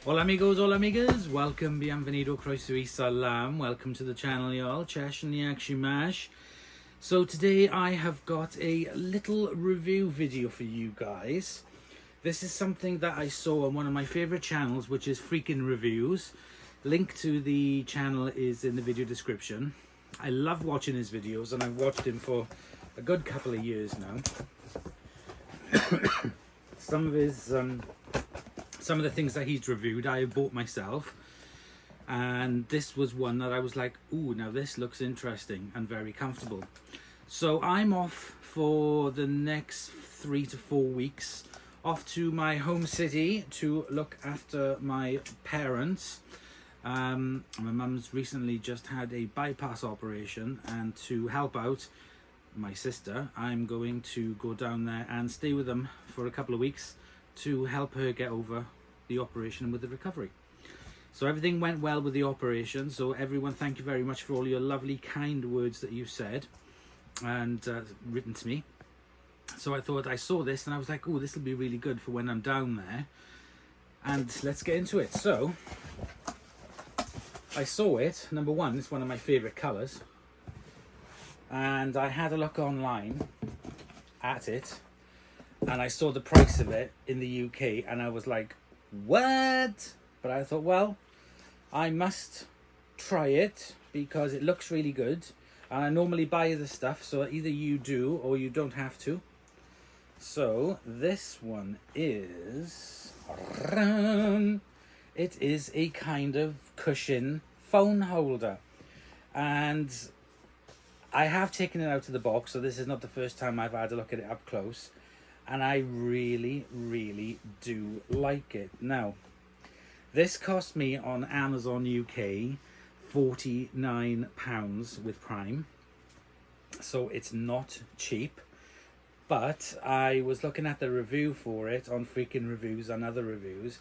Hola amigos, hola amigas, welcome, bienvenido, croeso y salam, welcome to the channel y'all, Chesh and Shimash. So today I have got a little review video for you guys. This is something that I saw on one of my favourite channels, which is Freaking Reviews. Link to the channel is in the video description. I love watching his videos and I've watched him for a good couple of years now. Some of the things that he's reviewed I have bought myself, and this was one that I was like, ooh, now this looks interesting and very comfortable. So I'm off for the next 3 to 4 weeks, off to my home city to look after my parents. My mum's recently just had a bypass operation, and to help out my sister, I'm going to go down there and stay with them for a couple of weeks to help her get over the operation and with the recovery. So everything went well with the operation. So everyone, thank you very much for all your lovely kind words that you said and written to me. So I thought, I saw this and I was like, oh, this will be really good for when I'm down there, and let's get into it. So I saw it. Number one, it's one of my favorite colors, and I had a look online at it and I saw the price of it in the UK and I was like, what? But I thought, well, I must try it because it looks really good, and I normally buy the stuff, so either you do or you don't have to. So this one is, it is a kind of cushion phone holder, and I have taken it out of the box, so this is not the first time I've had a look at it up close, and I really do like it. Now, this cost me on Amazon UK £49 with Prime, so it's not cheap. But I was looking at the review for it on Freaking Reviews and other reviews,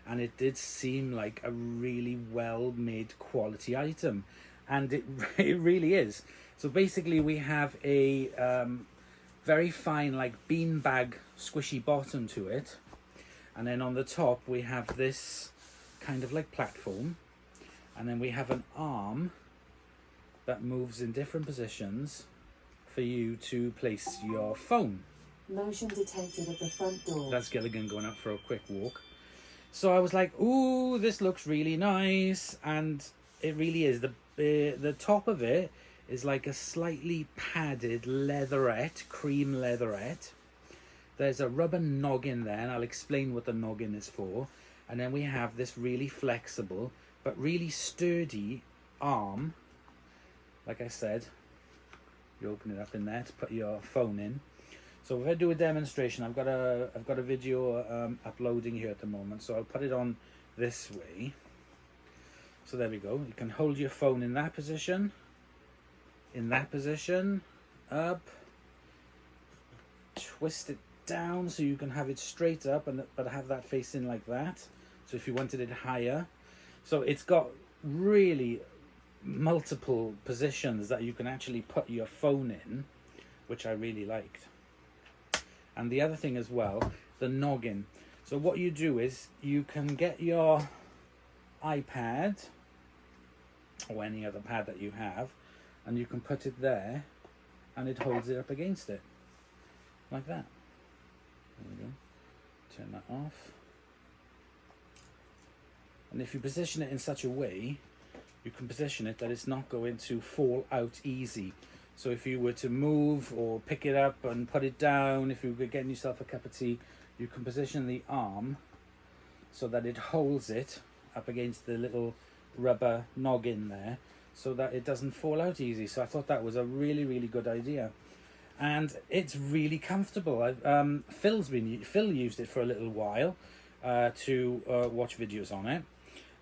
and it did seem like a really well made quality item, and it really is. So basically we have a very fine, like, beanbag squishy bottom to it, and then on the top we have this kind of like platform, and then we have an arm that moves in different positions for you to place your phone. Motion detected at the front door. That's Gilligan going out for a quick walk. So I was like, ooh, this looks really nice, and it really is. The top of it is like a slightly padded leatherette, cream leatherette. There's a rubber noggin there, and I'll explain what the noggin is for. And then we have this really flexible but really sturdy arm. Like I said, you open it up in there to put your phone in. So if I do a demonstration, I've got a video uploading here at the moment, so I'll put it on this way. So there we go. You can hold your phone in that position, up, twist it down so you can have it straight up, but have that facing like that. So if you wanted it higher, so it's got really multiple positions that you can actually put your phone in, which I really liked. And the other thing as well, the noggin. So what you do is you can get your iPad or any other pad that you have, and you can put it there, and it holds it up against it, like that. There we go. Turn that off. And if you position it in such a way, you can position it that it's not going to fall out easy. So if you were to move or pick it up and put it down, if you were getting yourself a cup of tea, you can position the arm so that it holds it up against the little rubber noggin there, so that it doesn't fall out easy. So I thought that was a really good idea, and it's really comfortable. Phil used it for a little while to watch videos on it,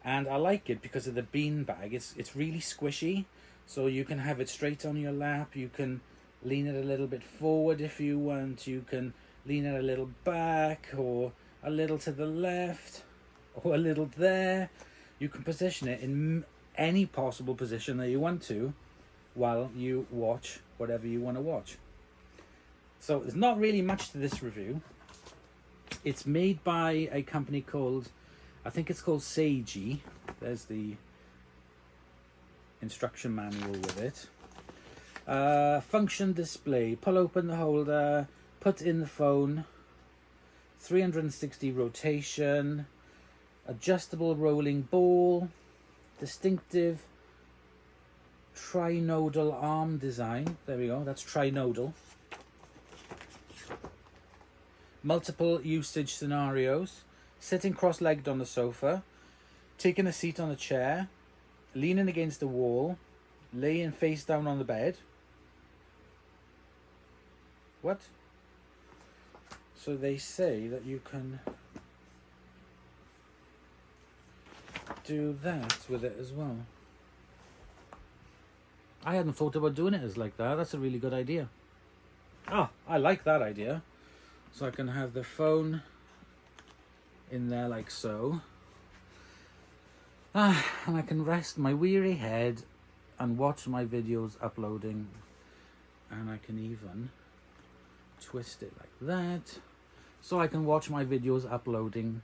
and I like it because of the bean bag. It's really squishy, so you can have it straight on your lap. You can lean it a little bit forward if you want. You can lean it a little back, or a little to the left, or a little there. You can position it in any possible position that you want to while you watch whatever you want to watch. So there's not really much to this review. It's made by a company called I think it's called Seiji. There's the instruction manual with it. Function display. Pull open the holder. Put in the phone. 360 rotation. Adjustable rolling ball. Distinctive trinodal arm design. There we go. That's trinodal. Multiple usage scenarios. Sitting cross-legged on the sofa. Taking a seat on a chair. Leaning against the wall. Laying face down on the bed. What? So they say that you can do that with it as well. I hadn't thought about doing it as like that. That's a really good idea. Ah, I like that idea. So I can have the phone in there like so. And I can rest my weary head and watch my videos uploading. And I can even twist it like that. So I can watch my videos uploading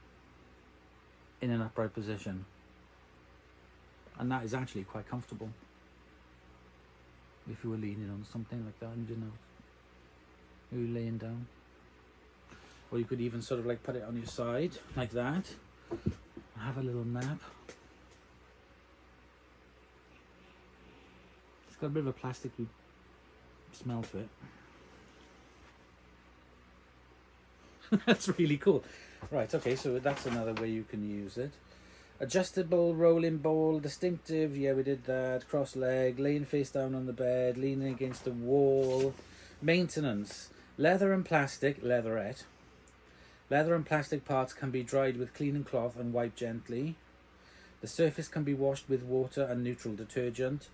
in an upright position. And that is actually quite comfortable. If you were leaning on something like that and you didn't know. You were laying down. Or you could even sort of like put it on your side like that. Have a little nap. It's got a bit of a plasticky smell to it. That's really cool. Right, okay, so that's another way you can use it. Adjustable rolling ball, distinctive, yeah, we did that. Cross leg, laying face down on the bed, leaning against the wall. Maintenance, leather and plastic, leatherette. Leather and plastic parts can be dried with cleaning cloth and wiped gently. The surface can be washed with water and neutral detergent.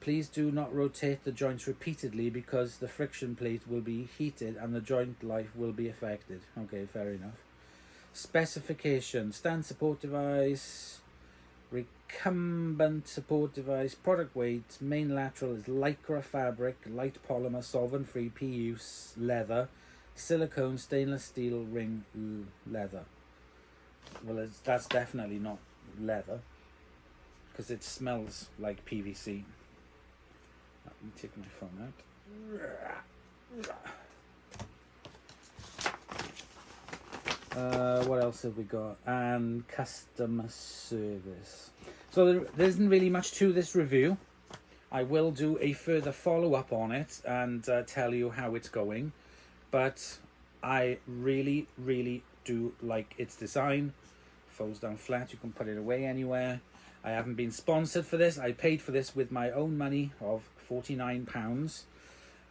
Please do not rotate the joints repeatedly because the friction plate will be heated and the joint life will be affected. Okay, fair enough. Specification: stand support device, recumbent support device, product weight, main lateral is lycra fabric, light polymer, solvent-free PU leather, silicone, stainless steel ring leather. Well, that's definitely not leather because it smells like PVC. Let me take my phone out. What else have we got? And customer service. So there isn't really much to this review. I will do a further follow-up on it and tell you how it's going. But I really, really do like its design. Folds down flat, you can put it away anywhere. I haven't been sponsored for this. I paid for this with my own money of £49.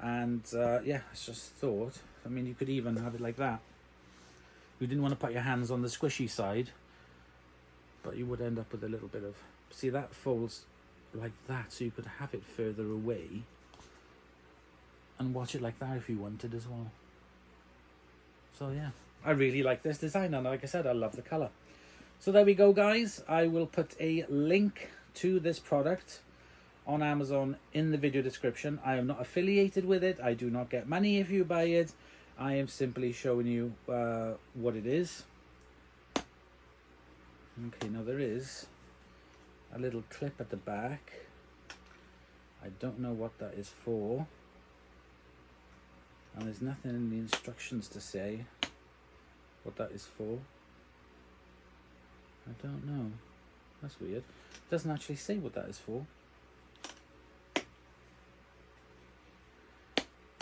And yeah, I just thought, I mean, you could even have it like that. You didn't want to put your hands on the squishy side, but you would end up with a little bit of, see, that folds like that, so you could have it further away and watch it like that if you wanted as well. So yeah, I really like this design, and like I said, I love the colour. So there we go, guys. I will put a link to this product on Amazon in the video description. I am not affiliated with it. I do not get money if you buy it. I am simply showing you what it is. Okay, now there is a little clip at the back. I don't know what that is for. And there's nothing in the instructions to say what that is for. I don't know. That's weird. It doesn't actually say what that is for.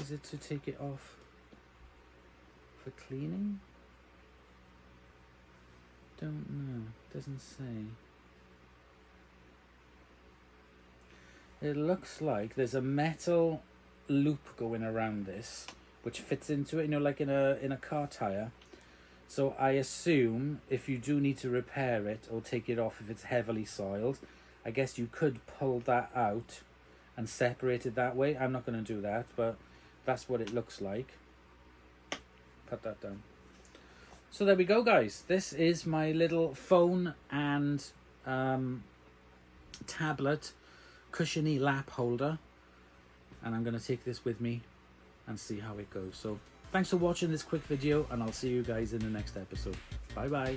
Is it to take it off for cleaning? Don't know. Doesn't say. It looks like there's a metal loop going around this, which fits into it, you know, like in a car tire. So I assume if you do need to repair it or take it off if it's heavily soiled, I guess you could pull that out and separate it that way. I'm not going to do that, but that's what it looks like. Put that down. So there we go, guys. This is my little phone and tablet cushiony lap holder, and I'm going to take this with me and see how it goes. So thanks for watching this quick video, and I'll see you guys in the next episode. Bye bye.